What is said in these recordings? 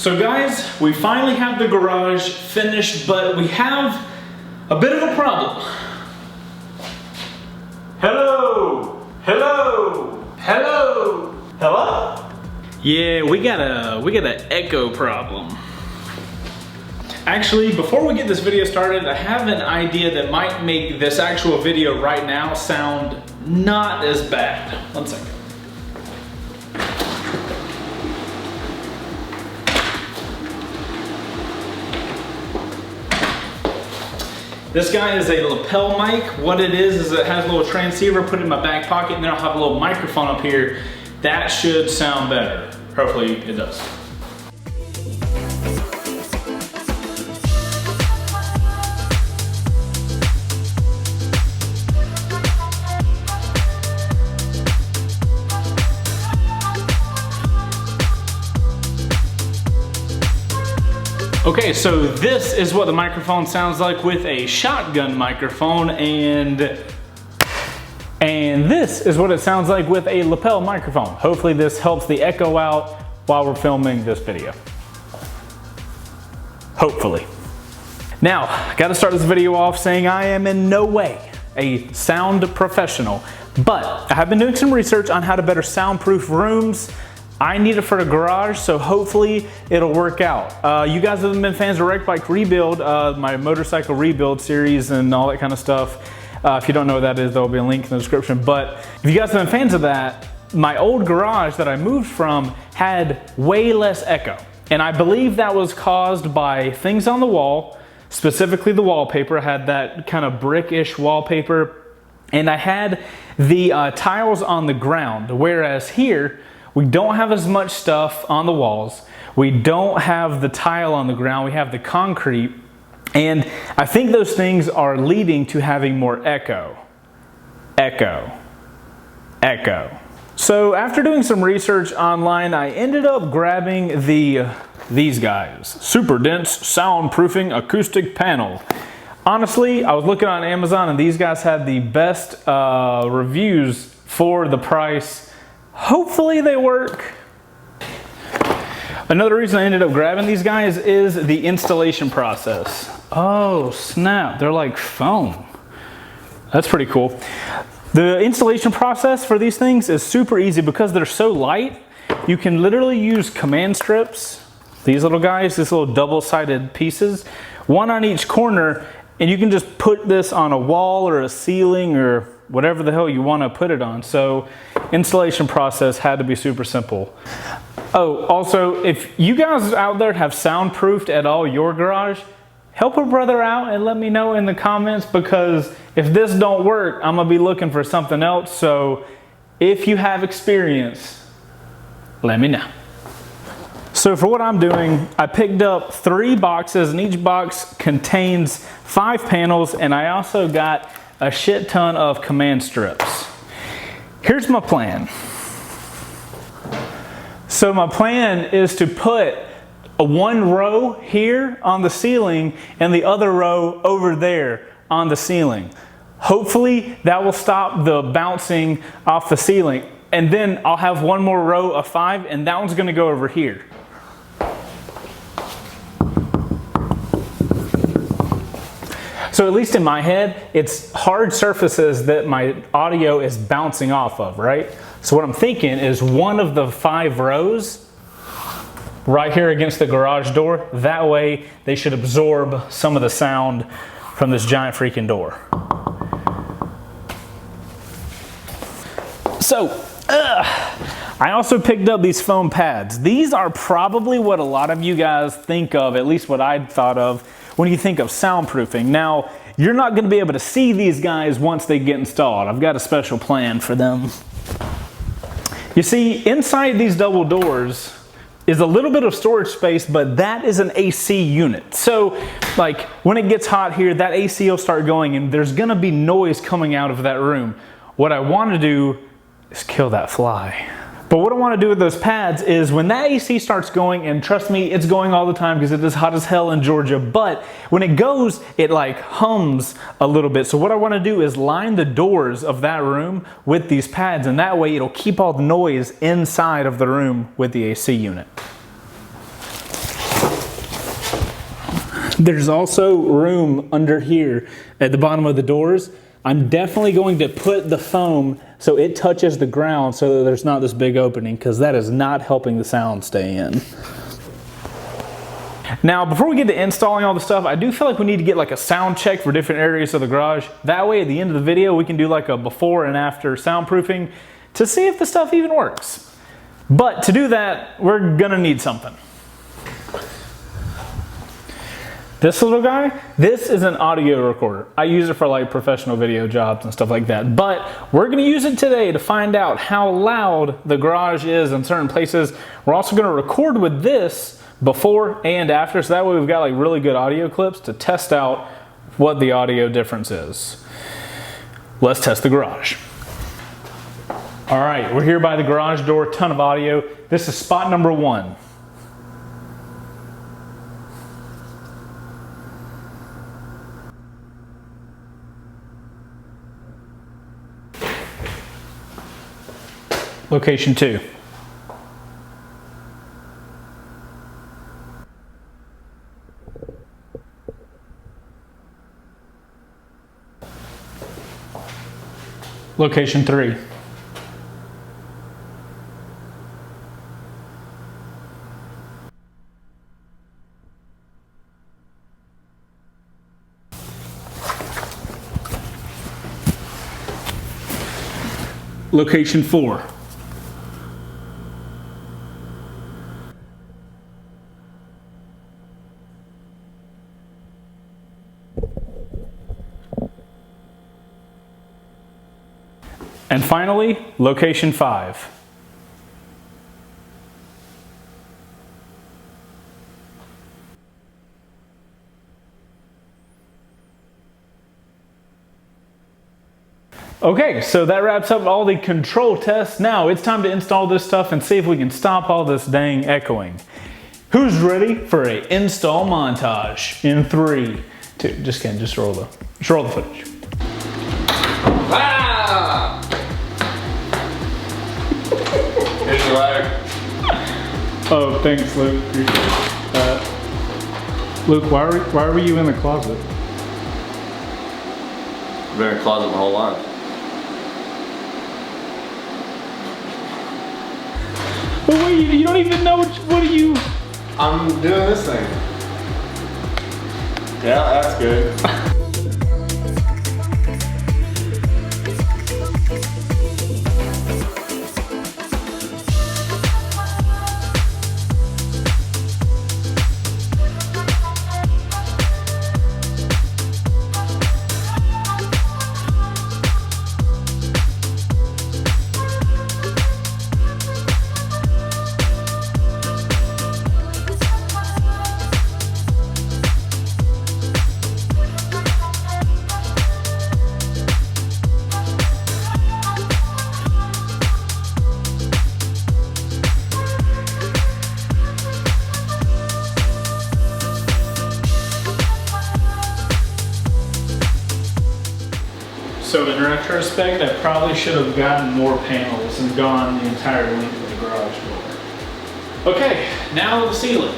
So guys, we finally have the garage finished, but we have a bit of a problem. Hello? Hello? Hello? Hello? Yeah, we got an echo problem. Actually, before we get this video started, I have an idea that might make this actual video right now sound not as bad. One second. This guy is a lapel mic. What it is it has a little transceiver put in my back pocket, and then I'll have a little microphone up here. That should sound better. Hopefully it does. Okay, so this is what the microphone sounds like with a shotgun microphone, and this is what it sounds like with a lapel microphone. Hopefully this helps the echo out while we're filming this video. Hopefully. Now, I gotta start this video off saying I am in no way a sound professional, but I have been doing some research on how to better soundproof rooms. I need it for the garage, so hopefully it'll work out. You guys have been fans of Wreck Bike Rebuild, my motorcycle rebuild series and all that kind of stuff. If you don't know what that is, there'll be a link in the description. But if you guys have been fans of that, my old garage that I moved from had way less echo. And I believe that was caused by things on the wall, specifically the wallpaper. I had that kind of brick-ish wallpaper, and I had the tiles on the ground, whereas here, we don't have as much stuff on the walls. We don't have the tile on the ground. We have the concrete. And I think those things are leading to having more echo. Echo. Echo. So after doing some research online, I ended up grabbing these guys. Super dense soundproofing acoustic panel. Honestly, I was looking on Amazon and these guys had the best reviews for the price. Hopefully they work. Another reason I ended up grabbing these guys is the installation process. Oh snap, they're like foam. That's pretty cool. The installation process for these things is super easy because they're so light. You can literally use command strips, these little guys, these little double-sided pieces, one on each corner, and you can just put this on a wall or a ceiling or whatever the hell you want to put it on. So installation process had to be super simple. Oh, also, if you guys out there have soundproofed at all your garage, help a brother out and let me know in the comments, because if this don't work, I'm gonna be looking for something else. So if you have experience, let me know. So for what I'm doing, I picked up 3 boxes, and each box contains 5 panels, and I also got a shit ton of command strips. Here's my plan. So my plan is to put one row here on the ceiling and the other row over there on the ceiling. Hopefully that will stop the bouncing off the ceiling. And then I'll have one more row of 5, and that one's gonna go over here. So at least in my head, it's hard surfaces that my audio is bouncing off of, right? So what I'm thinking is one of the 5 rows right here against the garage door. That way they should absorb some of the sound from this giant freaking door. So, I also picked up these foam pads. These are probably what a lot of you guys think of, at least what I'd thought of, when you think of soundproofing. Now, you're not going to be able to see these guys once they get installed. I've got a special plan for them. You see, inside these double doors is a little bit of storage space, but that is an AC unit. So, like, when it gets hot here, that AC will start going, and there's going to be noise coming out of that room. What I want to do is kill that fly. But what I want to do with those pads is when that AC starts going, and trust me, it's going all the time because it is hot as hell in Georgia, but when it goes, it like hums a little bit. So what I want to do is line the doors of that room with these pads, and that way it'll keep all the noise inside of the room with the AC unit. There's also room under here at the bottom of the doors. I'm definitely going to put the foam so it touches the ground so that there's not this big opening, because that is not helping the sound stay in. Now, before we get to installing all the stuff, I do feel like we need to get like a sound check for different areas of the garage. That way, at the end of the video, we can do like a before and after soundproofing to see if the stuff even works. But to do that, we're gonna need something. This little guy, this is an audio recorder. I use it for like professional video jobs and stuff like that. But we're gonna use it today to find out how loud the garage is in certain places. We're also gonna record with this before and after, so that way we've got like really good audio clips to test out what the audio difference is. Let's test the garage. All right, we're here by the garage door, ton of audio. This is spot number 1. Location 2. Location 3. Location 4. And finally, location 5. Okay, so that wraps up all the control tests. Now it's time to install this stuff and see if we can stop all this dang echoing. Who's ready for an install montage? In 3, 2, just kidding, just roll the footage. Ah! Here's your ladder. Oh, thanks, Luke. Luke, why were you in the closet? I've been in a closet my whole life. But wait, you don't even know what are you... I'm doing this thing. Yeah, that's good. So in retrospect, I probably should have gotten more panels and gone the entire length of the garage door. Okay, now the ceiling.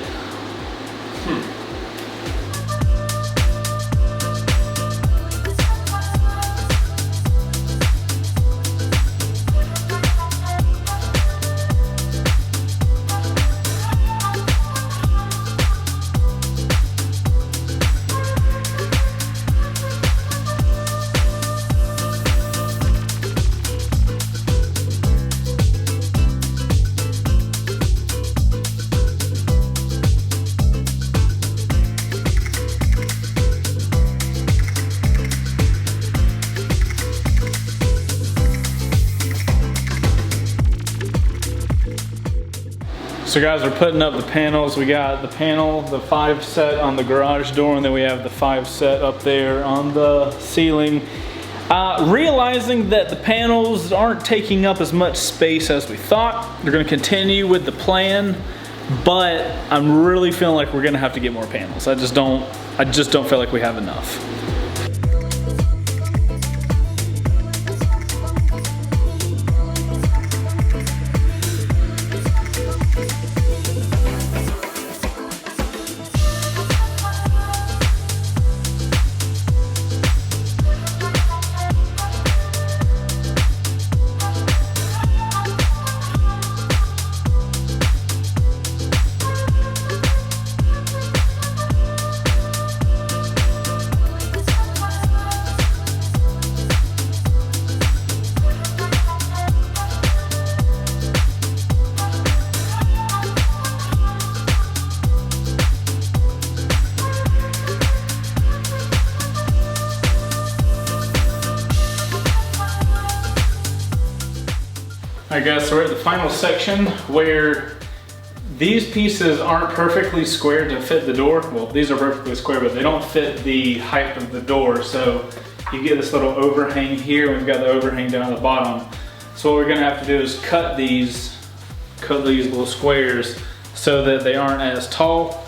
So guys, we're putting up the panels. We got the panel, the 5 set on the garage door, and then we have the 5 set up there on the ceiling. Realizing that the panels aren't taking up as much space as we thought. They're gonna continue with the plan, but I'm really feeling like we're gonna have to get more panels. I just don't feel like we have enough. Alright guys, so we're at the final section where these pieces aren't perfectly square to fit the door. Well, these are perfectly square, but they don't fit the height of the door. So you get this little overhang here, and we've got the overhang down at the bottom. So what we're gonna have to do is cut these little squares so that they aren't as tall.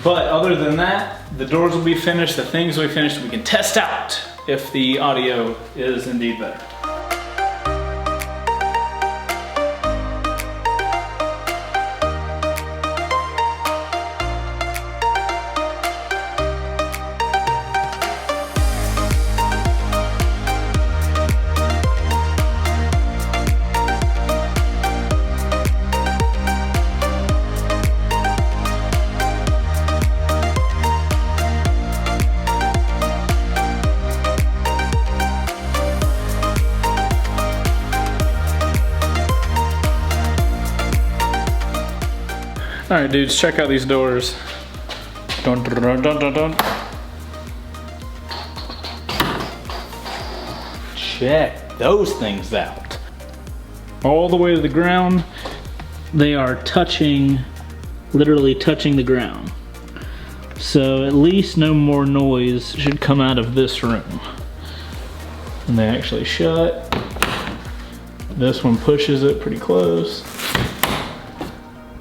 But other than that, the doors will be finished, the things will be finished. We can test out if the audio is indeed better. All right, dudes, check out these doors. Dun, dun, dun, dun, dun, dun. Check those things out. All the way to the ground, they are touching, literally touching the ground. So at least no more noise should come out of this room. And they actually shut. This one pushes it pretty close.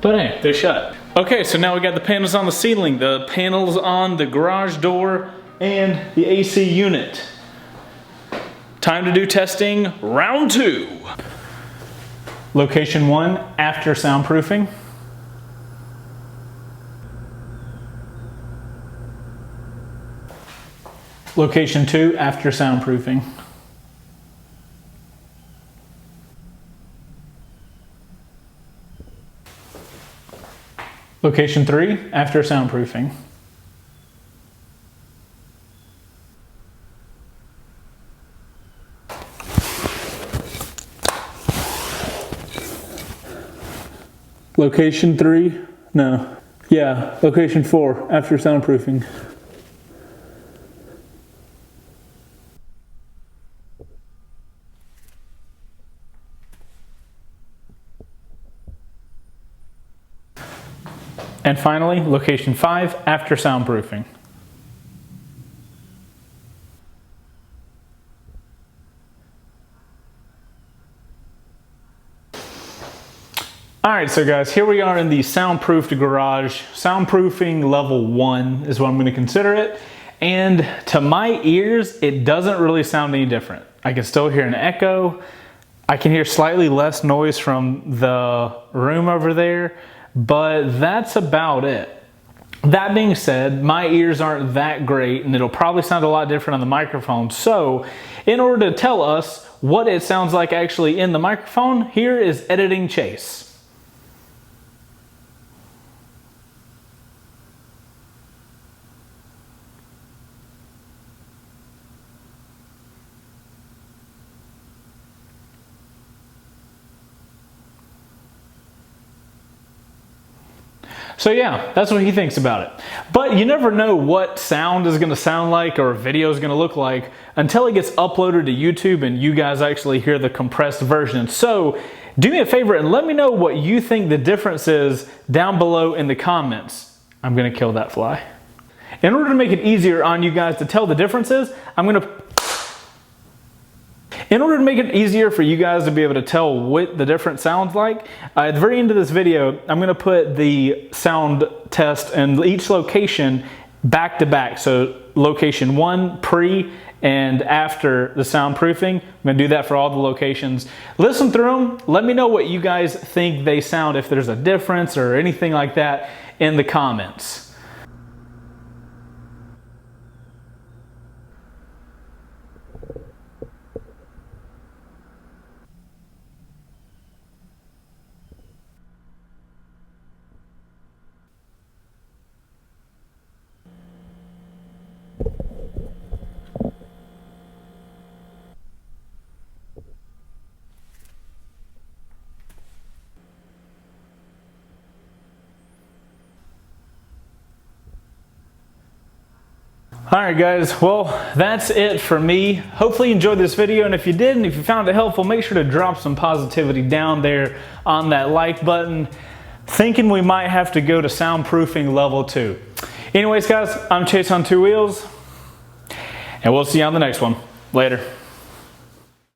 But hey, they're shut. Okay, so now we got the panels on the ceiling, the panels on the garage door, and the AC unit. Time to do testing round 2. Location 1, after soundproofing. Location 2, after soundproofing. Location 3, after soundproofing. Location 3, no. Yeah, location 4, after soundproofing. And finally, location 5, after soundproofing. All right, so guys, here we are in the soundproofed garage. Soundproofing level 1 is what I'm gonna consider it. And to my ears, it doesn't really sound any different. I can still hear an echo. I can hear slightly less noise from the room over there, but that's about it. That being said, my ears aren't that great and it'll probably sound a lot different on the microphone. So in order to tell us what it sounds like actually in the microphone, here is Editing Chase. So yeah, that's what he thinks about it. But you never know what sound is gonna sound like or a video is gonna look like until it gets uploaded to YouTube and you guys actually hear the compressed version. So do me a favor and let me know what you think the difference is down below in the comments. I'm gonna kill that fly. In order to make it easier on you guys to tell the differences, in order to make it easier for you guys to be able to tell what the different sounds like, at the very end of this video, I'm gonna put the sound test and each location back to back. So location 1, pre and after the soundproofing. I'm gonna do that for all the locations. Listen through them, let me know what you guys think they sound, if there's a difference or anything like that in the comments. Alright guys, well that's it for me. Hopefully you enjoyed this video, and if you did and if you found it helpful, make sure to drop some positivity down there on that like button. Thinking we might have to go to soundproofing level 2. Anyways guys, I'm Chase on 2 Wheels, and we'll see you on the next one. Later.